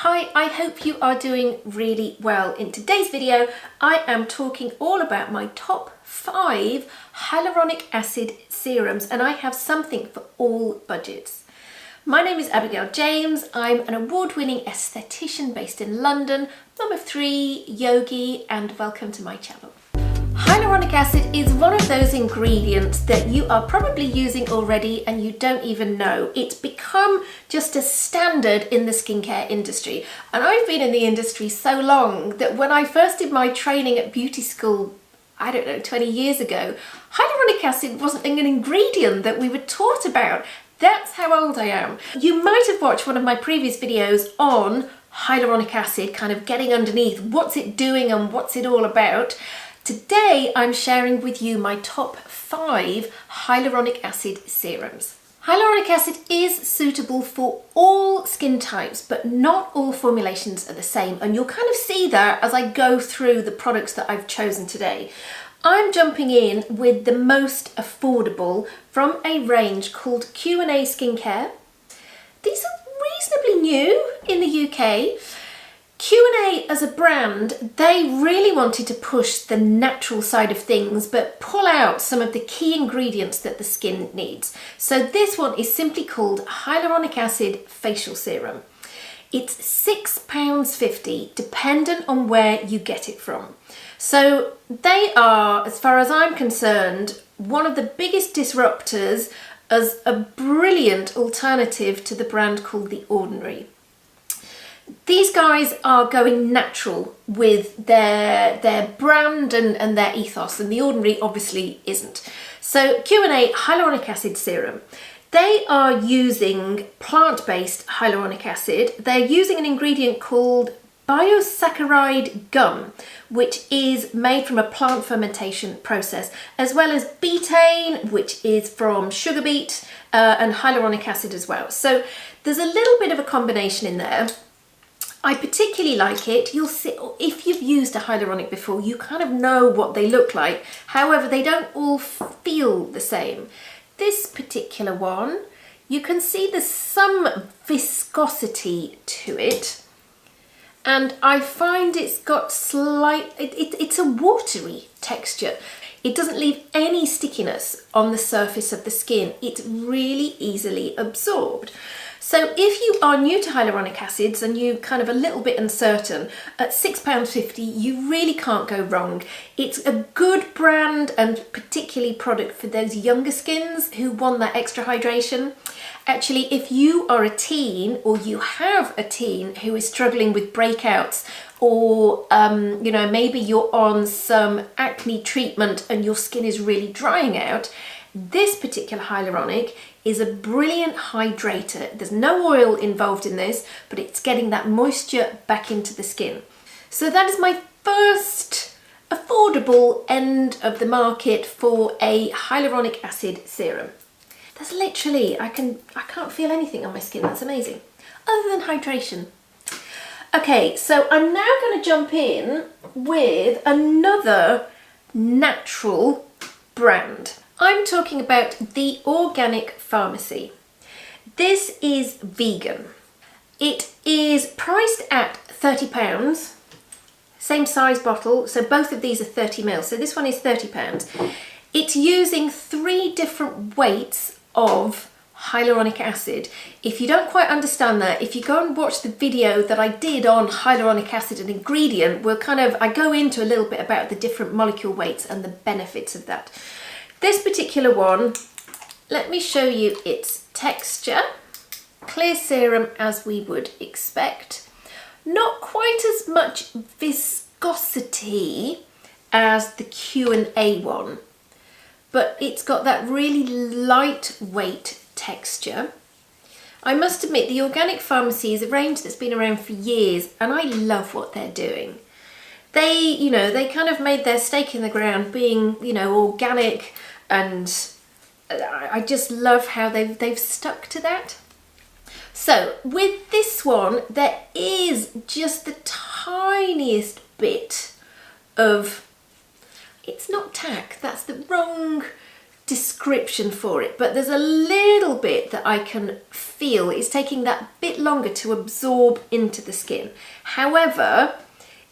Hi, I hope you are doing really well. In today's video, I am talking all about my top 5 hyaluronic acid serums, and I have something for all budgets. My name is Abigail James. I'm an award-winning esthetician based in London, mum of 3, yogi, and welcome to my channel. Hyaluronic acid is one of those ingredients that you are probably using already and you don't even know. It's become just a standard in the skincare industry. And I've been in the industry so long that when I first did my training at beauty school, I don't know, 20 years ago, hyaluronic acid wasn't an ingredient that we were taught about. That's how old I am. You might have watched one of my previous videos on hyaluronic acid, kind of getting underneath what's it doing and what's it all about. Today, I'm sharing with you my top 5 hyaluronic acid serums. Hyaluronic acid is suitable for all skin types, but not all formulations are the same. And you'll kind of see that as I go through the products that I've chosen today. I'm jumping in with the most affordable from a range called Q&A Skincare. These are reasonably new in the UK. Q&A as a brand, they really wanted to push the natural side of things but pull out some of the key ingredients that the skin needs. So this one is simply called Hyaluronic Acid Facial Serum. It's £6.50 dependent on where you get it from. So they are, as far as I'm concerned, one of the biggest disruptors as a brilliant alternative to the brand called The Ordinary. These guys are going natural with their brand and their ethos, and The Ordinary obviously isn't. So Q&A Hyaluronic Acid Serum. They are using plant-based hyaluronic acid. They're using an ingredient called biosaccharide gum, which is made from a plant fermentation process, as well as betaine, which is from sugar beet, and hyaluronic acid as well. So there's a little bit of a combination in there. I particularly like it. You'll see, if you've used a hyaluronic before, you kind of know what they look like. However, they don't all feel the same. This particular one, you can see there's some viscosity to it. And I find it's got it's a watery texture. It doesn't leave any stickiness on the surface of the skin. It's really easily absorbed. So if you are new to hyaluronic acids and you're kind of a little bit uncertain, at £6.50 you really can't go wrong. It's a good brand and particularly product for those younger skins who want that extra hydration. Actually, if you are a teen or you have a teen who is struggling with breakouts, or you know, maybe you're on some acne treatment and your skin is really drying out, this particular hyaluronic is a brilliant hydrator. There's no oil involved in this, but it's getting that moisture back into the skin. So that is my first affordable end of the market for a hyaluronic acid serum. That's literally, I can't feel anything on my skin. That's amazing. Other than hydration. Okay, so I'm now going to jump in with another natural brand. I'm talking about The Organic Pharmacy. This is vegan. It is priced at £30, same size bottle, so both of these are 30ml, so this one is £30. It's using 3 different weights of hyaluronic acid. If you don't quite understand that, if you go and watch the video that I did on hyaluronic acid and ingredient, I go into a little bit about the different molecule weights and the benefits of that. This particular one, let me show you its texture. Clear serum as we would expect. Not quite as much viscosity as the Q&A one, but it's got that really lightweight texture. I must admit, The Organic Pharmacy is a range that's been around for years and I love what they're doing. They kind of made their stake in the ground being, organic, and I just love how they've stuck to that. So with this one, there is just the tiniest bit of, it's not tack, that's the wrong description for it, but there's a little bit that I can feel. It's taking that bit longer to absorb into the skin. However,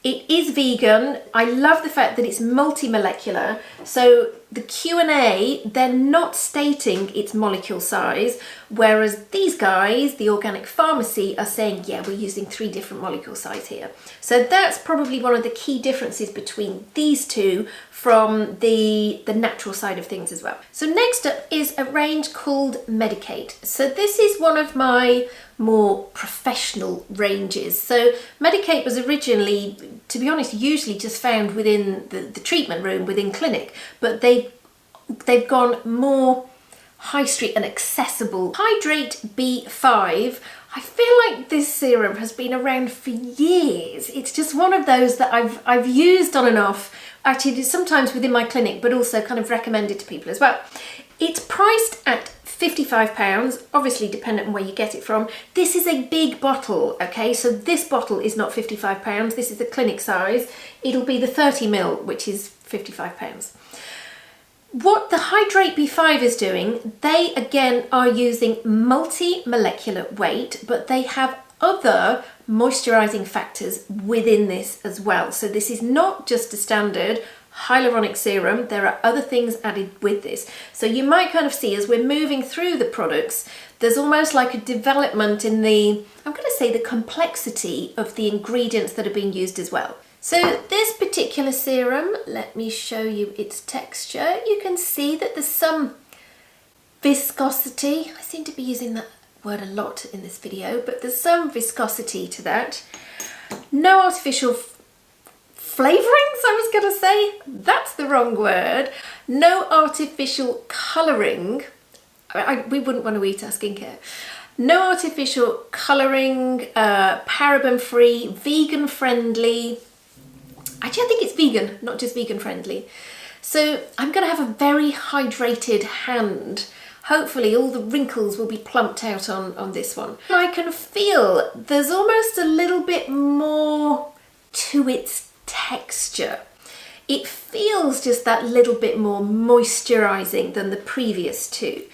it is vegan. I love the fact that it's multi-molecular. So the Q&A, they're not stating its molecule size, whereas these guys, the Organic Pharmacy, are saying, yeah, we're using 3 different molecule size here. So that's probably one of the key differences between these two from the natural side of things as well. So next up is a range called Medicate. So this is one of my more professional ranges. So Medicate was originally, to be honest, usually just found within the treatment room, within clinic, but they've gone more high street and accessible. Hydrate B5, I feel like this serum has been around for years. It's just one of those that I've used on and off, actually sometimes within my clinic, but also kind of recommended to people as well. It's priced at £55, obviously dependent on where you get it from. This is a big bottle, okay? So this bottle is not £55, this is the clinic size. It'll be the 30ml, which is £55. What the Hydrate B5 is doing, they again are using multi-molecular weight, but they have other moisturizing factors within this as well. So this is not just a standard hyaluronic serum, there are other things added with this. So you might kind of see as we're moving through the products, there's almost like a development in the, I'm going to say, the complexity of the ingredients that are being used as well. So this particular serum, let me show you its texture. You can see that there's some viscosity. I seem to be using that word a lot in this video, but there's some viscosity to that. No artificial flavourings, I was going to say. That's the wrong word. No artificial colouring. We wouldn't want to eat our skincare. No artificial colouring, paraben-free, vegan-friendly. Actually, I think it's vegan, not just vegan-friendly. So I'm going to have a very hydrated hand. Hopefully all the wrinkles will be plumped out on this one. I can feel there's almost a little bit more to its texture. It feels just that little bit more moisturising than the previous two.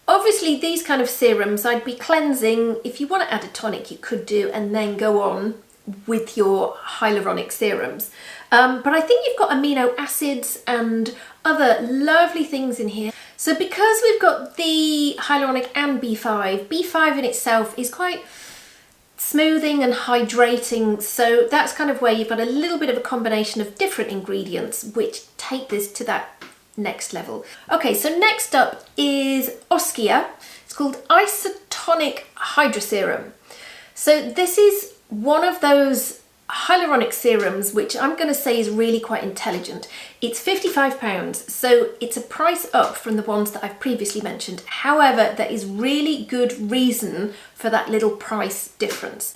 Obviously these kind of serums I'd be cleansing. If you want to add a tonic you could do and then go on with your hyaluronic serums. But I think you've got amino acids and other lovely things in here. So because we've got the hyaluronic and B5, B5 in itself is quite smoothing and hydrating, so that's kind of where you've got a little bit of a combination of different ingredients which take this to that next level. Okay, so next up is Oskia. It's called Isotonic Hydra Serum. So this is one of those hyaluronic serums which I'm going to say is really quite intelligent. It's £55, so it's a price up from the ones that I've previously mentioned. However, there is really good reason for that little price difference.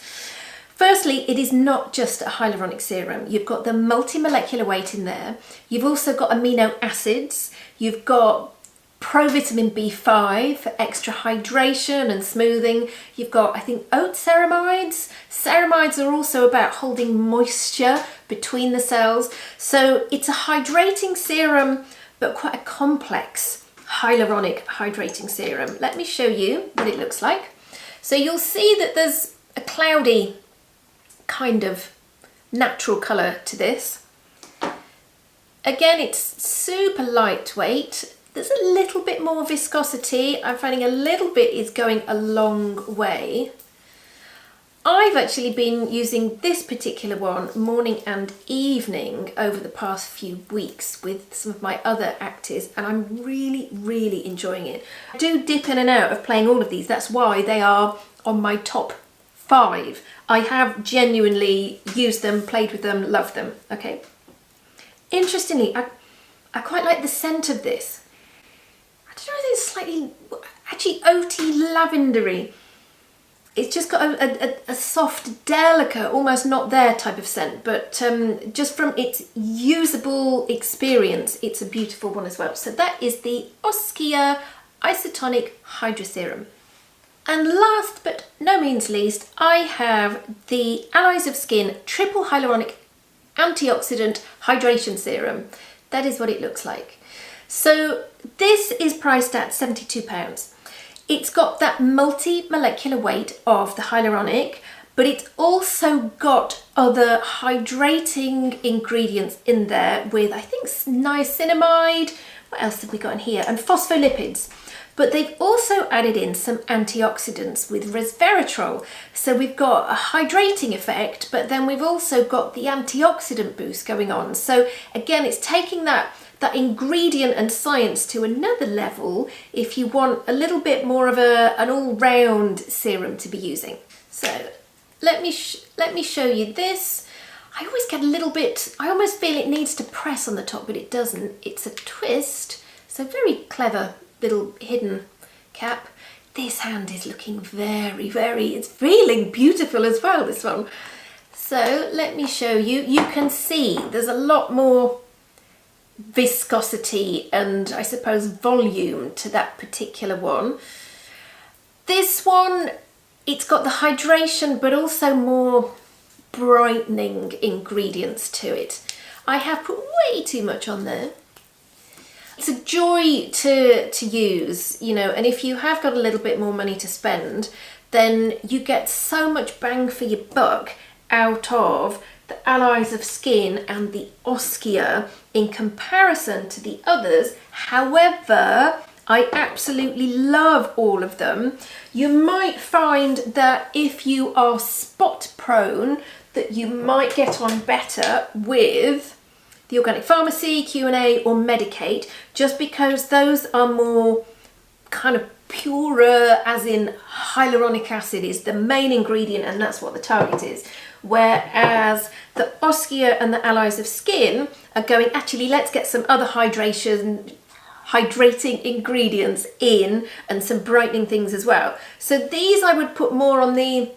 Firstly, it is not just a hyaluronic serum. You've got the multi-molecular weight in there. You've also got amino acids. You've got provitamin B5 for extra hydration and smoothing. You've got, I think, oat ceramides. Ceramides are also about holding moisture between the cells. So it's a hydrating serum, but quite a complex hyaluronic hydrating serum. Let me show you what it looks like. So you'll see that there's a cloudy kind of natural colour to this. Again, it's super lightweight. There's a little bit more viscosity. I'm finding a little bit is going a long way. I've actually been using this particular one morning and evening over the past few weeks with some of my other actives, and I'm really, really enjoying it. I do dip in and out of playing all of these. That's why they are on my top 5. I have genuinely used them, played with them, loved them. Okay. Interestingly, I quite like the scent of this. I don't know if it's slightly, actually oaty, lavendery. It's just got a soft, delicate, almost not there type of scent, but just from its usable experience, it's a beautiful one as well. So that is the Oskia Isotonic Hydra Serum. And last but no means least, I have the Allies of Skin Triple Hyaluronic Antioxidant Hydration Serum. That is what it looks like. So this is priced at £72. It's got that multi-molecular weight of the hyaluronic, but it's also got other hydrating ingredients in there with, I think, niacinamide, what else have we got in here, and phospholipids. But they've also added in some antioxidants with resveratrol. So we've got a hydrating effect, but then we've also got the antioxidant boost going on. So again, it's taking that ingredient and science to another level if you want a little bit more of an all-round serum to be using. So let me show you this. I always get a little bit, I almost feel it needs to press on the top, but it doesn't. It's a twist, so very clever little hidden cap. This hand is looking very, it's feeling beautiful as well, this one. So let me show you. You can see there's a lot more viscosity and I suppose volume to that particular one. This one, it's got the hydration but also more brightening ingredients to it. I have put way too much on there. It's a joy to use, you know, and if you have got a little bit more money to spend, then you get so much bang for your buck out of the Allies of Skin and the Oskia in comparison to the others. However, I absolutely love all of them. You might find that if you are spot prone, that you might get on better with the Organic Pharmacy, Q&A or Medicate, just because those are more kind of purer, as in hyaluronic acid is the main ingredient and that's what the target is. Whereas the Oskia and the Allies of Skin are going, actually, let's get some other hydrating ingredients in and some brightening things as well. So these I would put more on the,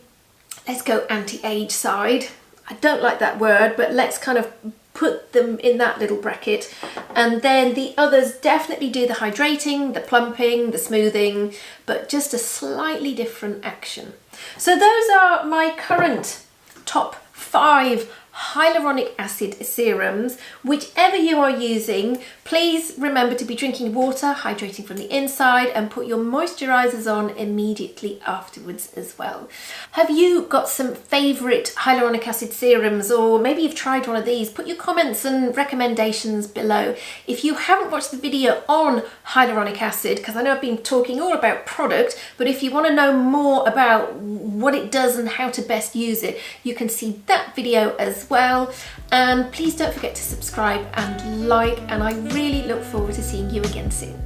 let's go anti-age side. I don't like that word, but let's kind of put them in that little bracket. And then the others definitely do the hydrating, the plumping, the smoothing, but just a slightly different action. So those are my current top 5 hyaluronic acid serums. Whichever you are using, please remember to be drinking water, hydrating from the inside, and put your moisturizers on immediately afterwards as well. Have you got some favorite hyaluronic acid serums, or maybe you've tried one of these? Put your comments and recommendations below. If you haven't watched the video on hyaluronic acid, because I know I've been talking all about product, but if you want to know more about what it does and how to best use it, you can see that video as well. And please don't forget to subscribe and like, and I really look forward to seeing you again soon.